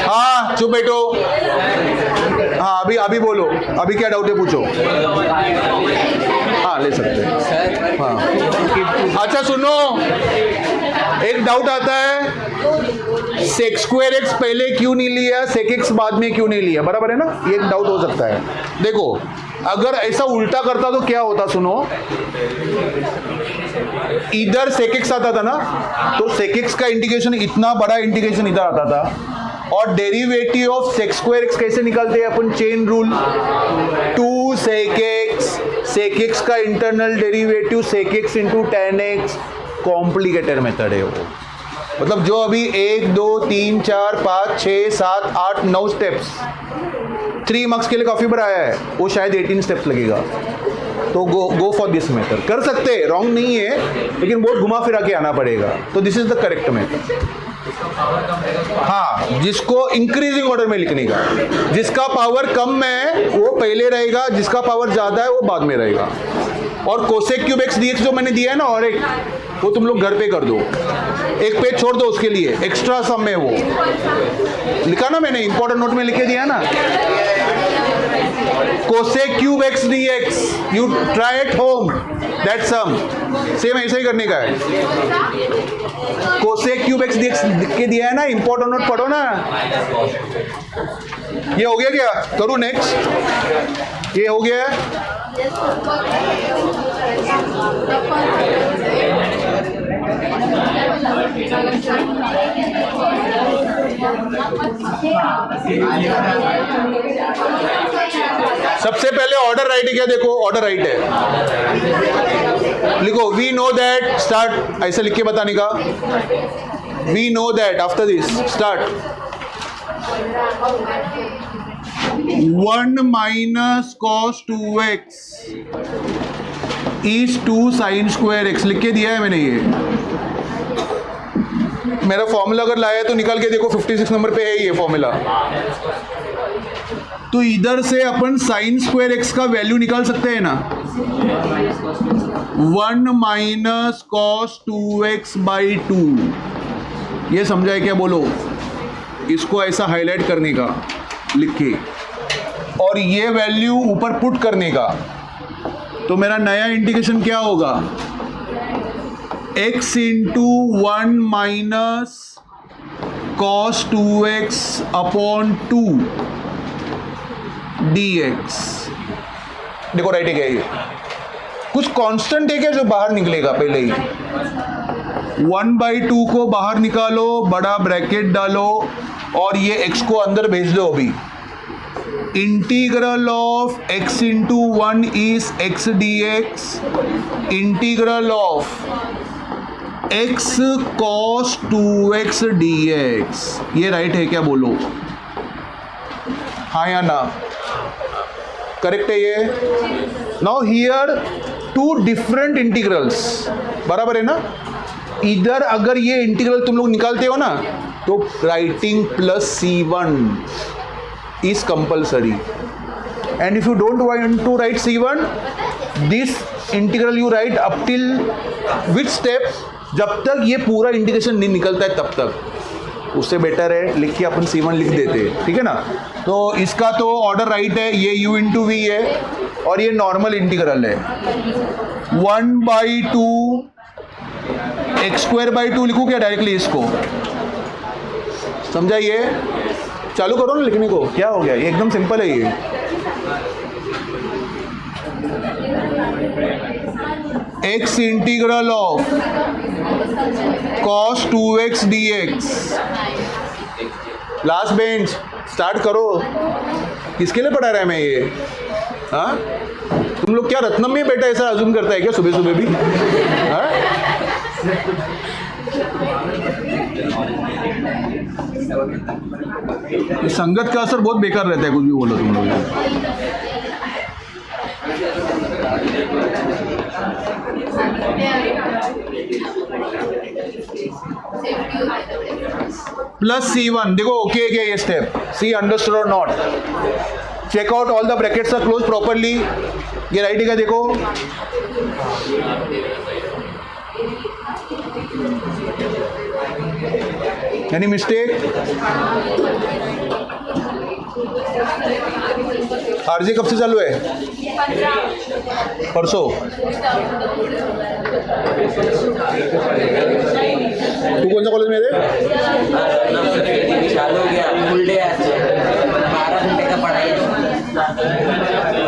हाँ चुप बैठो। हाँ अभी बोलो, अभी क्या डाउट है पूछो। हाँ ले सकते हैं। हाँ अच्छा सुनो, एक डाउट आता है sec स्क्वायर एक्स पहले क्यों नहीं लिया, sec x बाद में क्यों नहीं लिया, बराबर है ना? ये एक डाउट हो सकता है। देखो अगर ऐसा उल्टा करता तो क्या होता, सुनो, इधर sec x आता था ना, तो sec x का इंटीग्रेशन इतना बड़ा इंटीग्रेशन इधर आता था, और derivative of sec square x कैसे निकालते हैं अपन? चेन रूल, 2 sec x का internal derivative sec x into tan x। Complicated method है वो, मतलब जो अभी 1 2 3 4 5 6 7 8 9 स्टेप्स 3 मार्क्स के लिए काफी बार आया है, वो शायद 18 स्टेप्स लगेगा। तो गो फॉर दिस मेथड। कर सकते हैं, रॉन्ग नहीं है, लेकिन बहुत घुमा फिरा के आना पड़ेगा। तो this is the correct method. हाँ, जिसको इंक्रीजिंग ऑर्डर में लिखने का, जिसका पावर कम है वो पहले रहेगा, जिसका पावर ज्यादा है वो बाद में रहेगा। और cosec cube x d x जो मैंने दिया है ना, और एक वो तुम लोग घर पे कर दो, एक पेज छोड़ दो उसके लिए, एक्स्ट्रा सम में वो लिखा ना मैंने, इंपॉर्टेंट नोट में लिखे दिया ना, cosec cube x d x, you try at home that sum, same ऐसा ही करने का है। Cosec cube x d x लिख के दिया है ना, इंपॉर्टेंट नोट पढ़ो ना। ये हो गया क्या? करूँ नेक्स्ट? ये हो गया। सबसे पहले ऑर्डर राइट है क्या? देखो ऑर्डर राइट है, लिखो वी नो दैट, स्टार्ट, ऐसे लिख के बताने का, we know that, after this start, 1 minus cos 2x is 2 sine square x, लिख के दिया है मैंने। ये मेरा फॉर्मूला अगर लाया तो निकाल के देखो, 56 नंबर पे है ये फॉर्मूला। तो इधर से अपन साइन स्क्वायर x का वैल्यू निकाल सकते हैं ना, 1 माइनस कॉस 2x बाई 2। ये समझा है क्या? बोलो, इसको ऐसा हाईलाइट करने का लिख के, और ये वैल्यू ऊपर पुट करने का। तो मेरा नया इंटीग्रेशन क्या होगा? x into 1 minus cos 2x upon 2 dx। देखो राइट है क्या? ये कुछ कांस्टेंट है क्या जो बाहर निकलेगा? पहले ही 1/2 को बाहर निकालो, बड़ा ब्रैकेट डालो, और ये x को अंदर भेज दो। अभी integral of x into 1 is x dx, integral of x cos 2x dx। ये राइट है क्या? बोलो हाँ या ना? करेक्ट है ये। नाउ हियर 2 डिफरेंट इंटीग्रल्स, बराबर है ना? इधर अगर ये इंटीग्रल तुम लोग निकालते हो ना, तो writing plus C1 is compulsory, and if you don't want to write C1, this integral you write up till which step? जब तक ये पूरा इंटीग्रेशन नहीं निकलता है तब तक। उससे बेटर है लिख के अपन C1 लिख देते हैं, ठीक है ना? तो इसका तो ऑर्डर राइट है, ये u इंटू वी है, और ये नॉर्मल इंटीग्रल है। 1/2 x²/2 लिखूँ क्या डायरेक्टली इसको? समझाइए, चालू करो ना लिखने को। क्या हो गया? ये एकदम सिंपल है ये। x integral of cos 2x dx। Last bench start करो। किसके लिए पढ़ा रहा है मैं ये? हाँ, तुम लोग क्या रत्नम में बेटा ऐसा अज्यूम करता है क्या सुबह सुबह भी? हाँ, संगत का असर बहुत बेकार रहता है, कुछ भी बोलो तुम लोग। प्लस C1, देखो ओके क्या ये स्टेप? सी अंडरस्टूड और not? Check out all the brackets are close properly. ये राइट है, देखो एनी मिस्टेक? आरजे कब से चालू है? परसों। तू कौन सा कॉलेज में है? चालू हो गया, फुल डे आज 12 घंटे का पढ़ाई,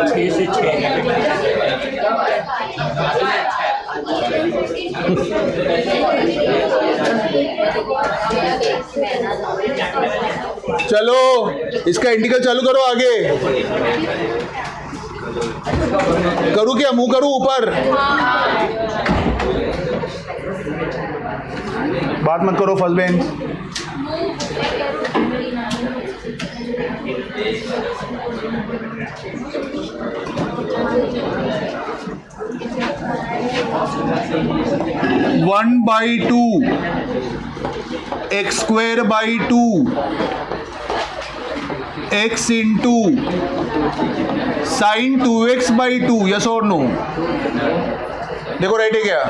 6 से 6। चलो इसका इंटीग्रल चालू करो आगे। करूँ क्या? मुंह करूँ ऊपर? बात मत करो first bench. 1/2 x square by 2 x into sin 2x by 2, yes और नो? देखो राइट है क्या?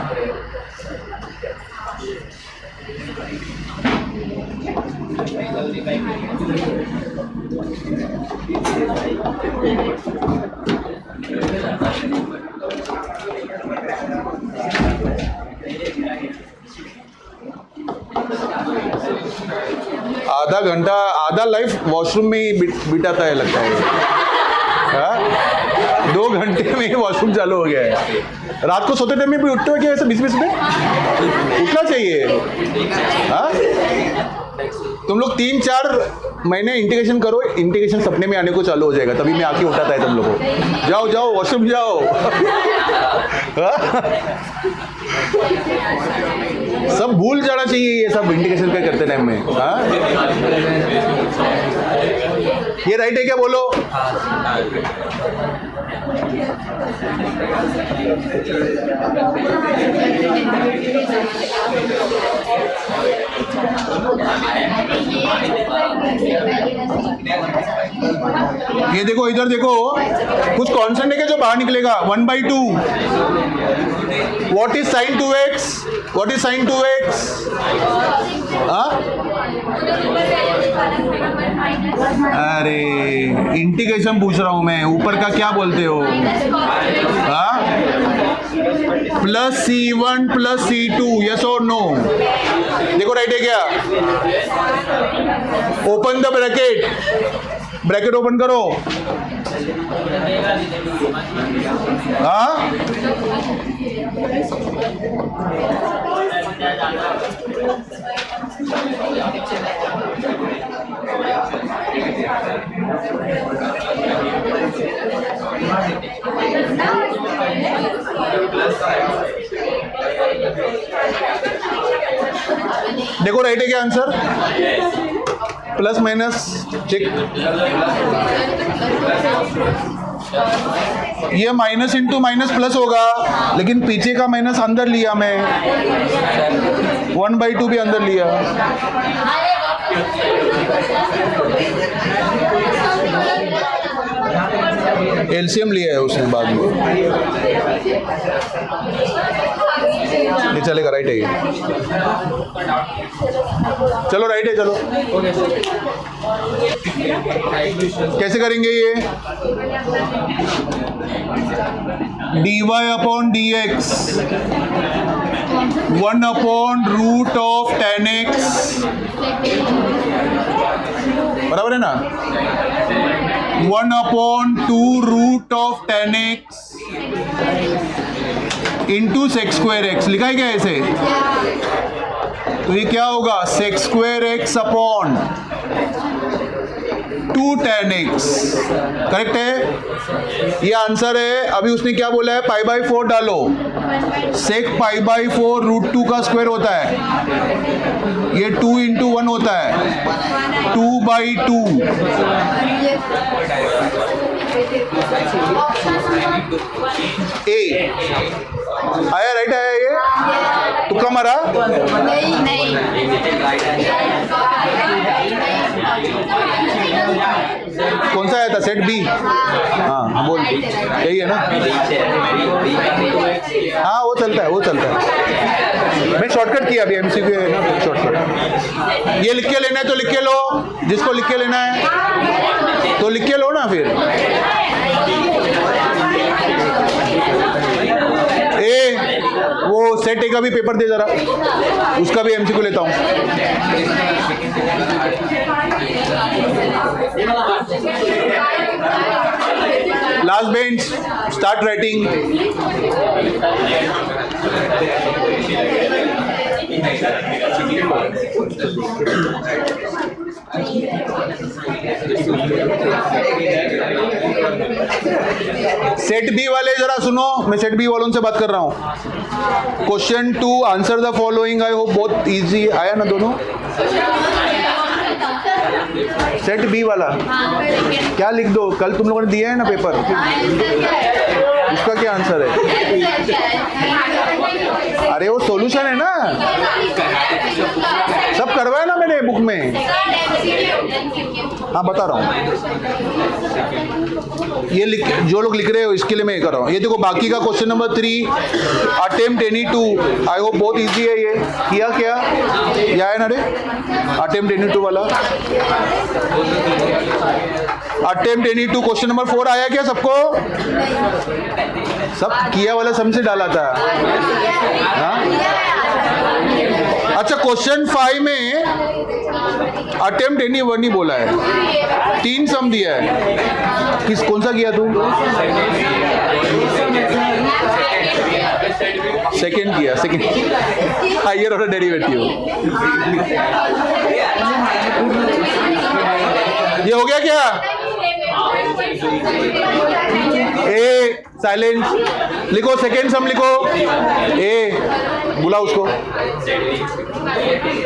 आधा घंटा आधा लाइफ वॉशरूम में ही बिताता है लगता है। हाँ? 2 घंटे में ही वॉशरूम चालू हो गया है। रात को सोते टाइम में भी उठते हो क्या ऐसे बीच बीच में? उठना चाहिए। हाँ? तुम लोग 3-4 महीने इंटीग्रेशन करो, इंटीग्रेशन सपने में आने को चालू हो जाएगा, तभी मैं आके उठाता है तुम लोगों को। जाओ जाओ वॉशरूम जाओ। सब भूल जाना चाहिए ये सब इंटीग्रेशन का करते टाइम में। हाँ? ये राइट है क्या बोलो? ये देखो इधर देखो, कुछ कांस्टेंट है क्या जो बाहर निकलेगा? 1/2। What is sin 2x? What is sin 2x? अरे इंटीग्रेशन पूछ रहा हूं मैं, ऊपर का क्या बोलते हो? Plus C1 plus C2, yes और नो? देखो राइट है क्या? Open the bracket, bracket open करो। हाँ? देखो राइट है क्या आंसर? Plus minus check. ये माइनस इंटू माइनस प्लस होगा, लेकिन पीछे का माइनस अंदर लिया मैं, 1/2 भी अंदर लिया। एलसीएम लिया है उसने बाद में। ये चलेगा, राइट है ये। चलो राइट है, चलो कैसे करेंगे ये? dy/dx 1/√ tan x, बराबर है ना? 1/2√ tan x into sex square x, लिखा है क्या ऐसे? तो ये क्या होगा? Sex square x upon 2 tan x, correct है? ये आंसर है। अभी उसने क्या बोला है? π/4 डालो। सेक π/4 √2 का स्क्वायर होता है, ये 2 × 1 होता है, 2/2। ए आया, राइट आया ये? तुक्का मारा? नहीं। कौन सा आया था? Set B? हाँ बोल, यही है ना? हाँ वो चलता है, वो चलता है। मैं शॉर्टकट किया अभी, एमसीक्यू है ना, शॉर्टकट। ये लिख के लेना है तो लिख के लो, जिसको लिख के लेना है तो लिख के लो ना फिर। ए वो सेट ए का भी पेपर दे जरा, उसका भी एमसीक्यू लेता हूँ। Last bench, start writing. Set B वाले जरा सुनो, मैं सेट बी वालों से बात कर रहा हूँ। Question 2, answer the following. I hope बहुत इजी आया ना दोनों? सेट बी वाला हाँ सेकंड क्या लिख दो, कल तुम लोगों ने दिया है ना पेपर, आंसर क्या है उसका क्या आंसर है? आंसर क्या है अरे वो सॉल्यूशन है ना, सब करवाया ना मैंने बुक में। हाँ बता रहा हूँ, ये लिख, जो लोग लिख रहे हो इसके लिए मैं कर रहा हूँ। ये देखो बाकी का question number 3 attempt any two, I hope बहुत इजी है ये। किया क्या है ना रे, अटेम्प्ट एनी टू वाला, attempt any two question number 4 आया क्या सबको? सब किया वाला समझ से डाला था। हाँ अच्छा, क्वेश्चन 5 में अटेम्प्ट एनी वन ही बोला है, 3 सम दिया है, कौन सा किया तू? सेकेंड किया, सेकेंड हायर ऑर्डर डेरिवेटिव। ये हो गया क्या? ए साइलेंस लिखो, सेकेंड सम लिखो। ए बुला उसको,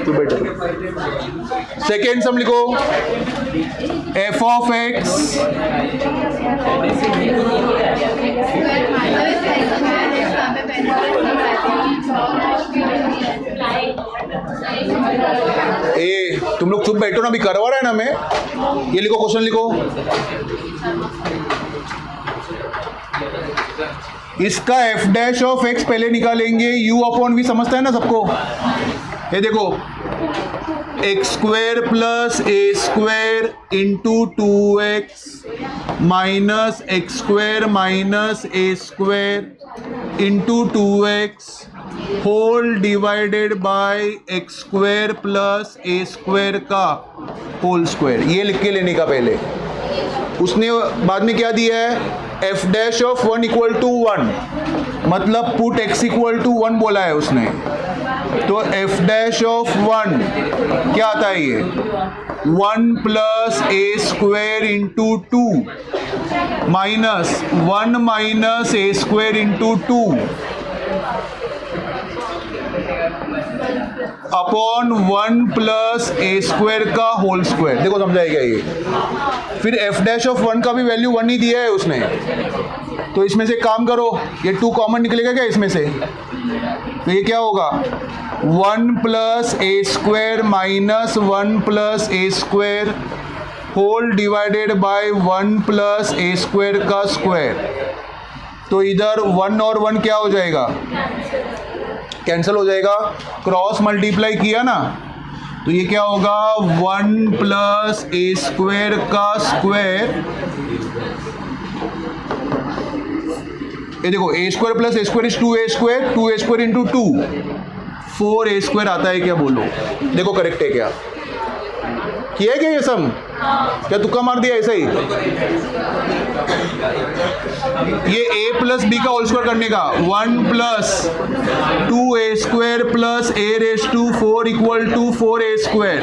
तू बैठ। सेकेंड सम लिखो, एफ ऑफ एक्स ए, तुम लोग चुप बैठो ना, अभी करवा रहा है ना मैं। ये लिखो, क्वेश्चन लिखो। इसका एफ डैश ऑफ एक्स पहले निकालेंगे, यू अपॉन वी समझता है ना सबको। ये देखो, x square plus a square into 2x minus x square minus a square into 2x whole divided by x square plus a square का होल स्क्वायर। ये लिख के लेने का पहले। उसने बाद में क्या दिया है, f dash of 1 equal to 1, मतलब पुट x इक्वल टू 1 बोला है उसने। तो एफ डैश ऑफ 1 क्या आता है, ये 1 plus a square into 2 minus 1 minus a square into 2 upon 1 plus a square का होल स्क्वायर। देखो समझाएगा ये। फिर एफ डैश ऑफ 1 का भी वैल्यू 1 ही दिया है उसने, तो इसमें से काम करो, ये 2 कॉमन निकलेगा क्या इसमें से? तो ये क्या होगा, 1 plus a square minus 1 plus a square whole divided by 1 plus a square का स्क्वायर। तो इधर 1 और 1 क्या हो जाएगा, कैंसिल हो जाएगा। क्रॉस मल्टीप्लाई किया ना, तो ये क्या होगा, 1 प्लस ए स्क्वायर का स्क्वायर। ये देखो, a square plus a square is 2a square, 2a square into 2 4a square आता है क्या, बोलो। देखो करेक्ट है क्या, किया है क्या ये सम? क्या तुक्का मार दिया ऐसा ही? ये a प्लस बी का होल स्क्वायर करने का, 1 plus 2a square plus a raise to 4 equal to 4a square,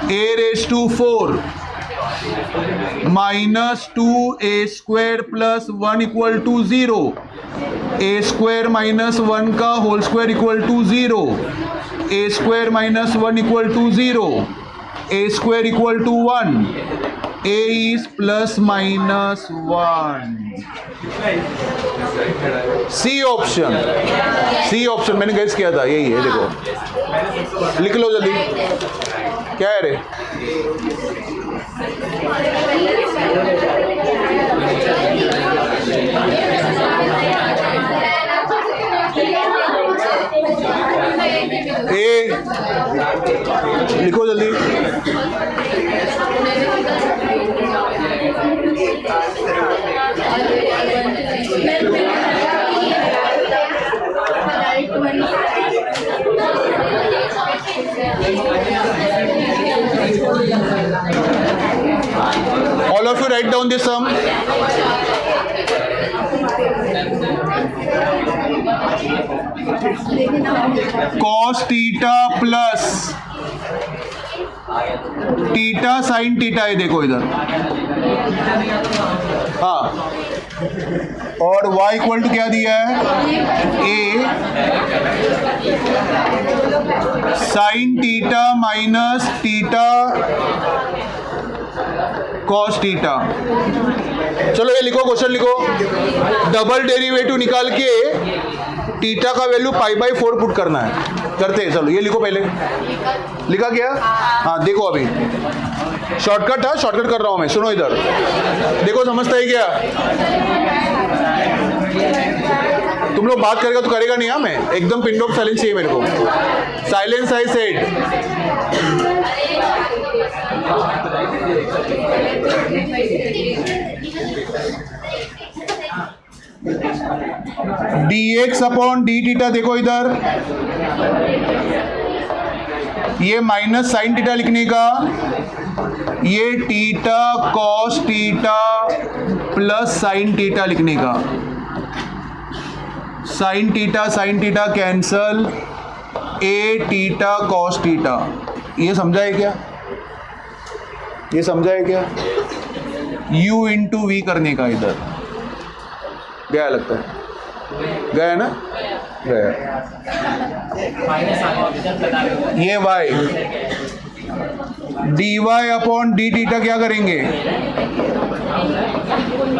a raise to 4 minus 2a square plus 1 equal to 0, a square minus 1 का whole square equal to 0, a square minus 1 equal to 0, a square equal to 1, a is plus minus 1। C option, c option मैंने guess किया था, यही है। देखो लिख लो जल्दी, क्या है रे? ए लिखो जल्दी। All of you write down this sum. Cos theta plus theta sine theta है, देखो इधर। हाँ, और y इक्वल टू क्या दिया है, a sine theta minus theta cos theta. चलो ये लिखो, क्वेश्चन लिखो, डबल डेरिवेटिव निकाल के थीटा का वैल्यू π/4 पुट करना है। करते हैं, चलो ये लिखो पहले। लिखा क्या? हाँ देखो, अभी शॉर्टकट था, शॉर्टकट कर रहा हूं मैं, सुनो इधर देखो, समझता है क्या? तुम लोग बात करेगा तो करेगा नहीं। हाँ, मैं एकदम पिन ड्रॉप साइलेंस चाहिए मेरे को। Silence I said. dx upon d theta, देखो इधर, ये माइनस साइन थीटा लिखने का, ये theta cos theta plus sine theta लिखने का। साइन थीटा कैंसल, ए थीटा कॉस थीटा। ये समझा है क्या? ये समझा है क्या? u इंटू वी करने का। इधर गया लगता है, गया ना? गया। ये y dy upon d theta क्या करेंगे?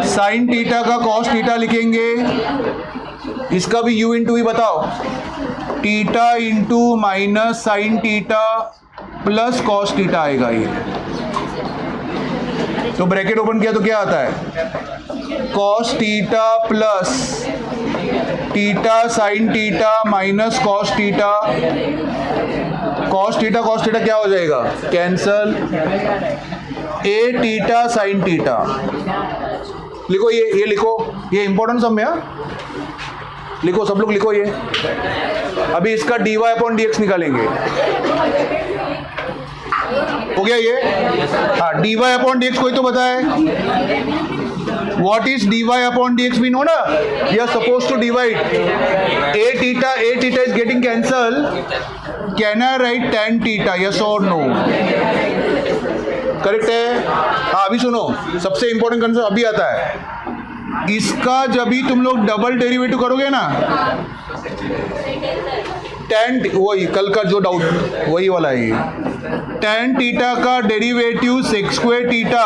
साइन थीटा का कॉस थीटा लिखेंगे, इसका भी u इंटू वी बताओ। Theta into minus sine theta plus cos theta आएगा ये। तो ब्रैकेट ओपन किया तो क्या आता है? Cos theta plus theta sine theta minus cos theta. Cos theta क्या हो जाएगा? कैंसल, ए थीटा साइन थीटा। लिखो ये लिखो, ये इंपॉर्टेंट सम है। लिखो, सब लोग लिखो ये। अभी इसका dy अपॉन dx निकालेंगे। हो गया ये? हाँ, dy अपॉन dx कोई तो बताए। What is dy upon dx? We know na? We are supposed to divide. A theta is getting cancelled. Can I write tan theta? Yes or no? Correct है। हाँ, अभी सुनो, सबसे इंपॉर्टेंट कंसेप्ट अभी आता है। इसका जब भी तुम लोग डबल डेरिवेटिव करोगे ना, tan, वही कल का जो डाउट वही वाला है। tan थीटा का डेरिवेटिव सेक स्क्वायर थीटा,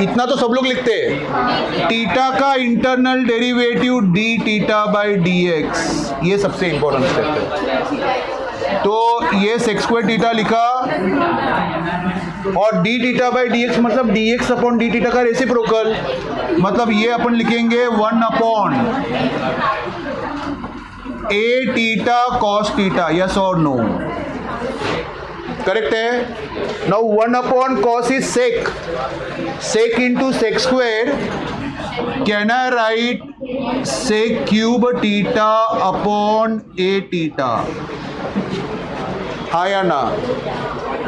इतना तो सब लोग लिखते हैं। थीटा का internal derivative D theta by d x, ये सबसे इंपॉर्टेंट स्टेप है। तो ये सेक स्क्वायर थीटा लिखा, और d theta by d x मतलब d x upon d theta का रेसिप्रोकल, मतलब ये अपन लिखेंगे 1 upon a theta cos theta. Yes और नो? करेक्ट है। Now 1 upon cos is sec, sec into sec square. Can I write sec cube theta upon a theta? हाँ या ना?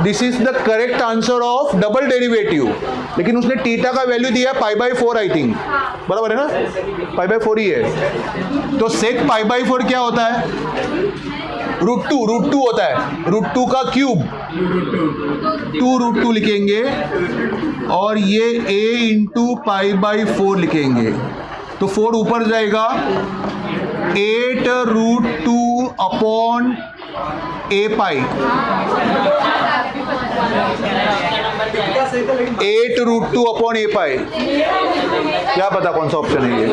This is the correct answer of double derivative. लेकिन उसने theta का value दिया π/4 I think, बराबर है ना? π/4 ही है। तो सेक π/4 क्या होता है? √2 होता है। √2 का क्यूब 2√2 लिखेंगे, और ये a इंटू π/4 लिखेंगे। तो 4 ऊपर जाएगा, 8√2 upon a pi, 8√2 upon a पाई। क्या पता कौन सा ऑप्शन है ये?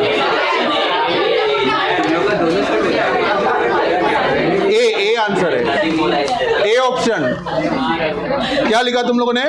ए आंसर है, ए ऑप्शन। क्या लिखा तुम लोगों ने?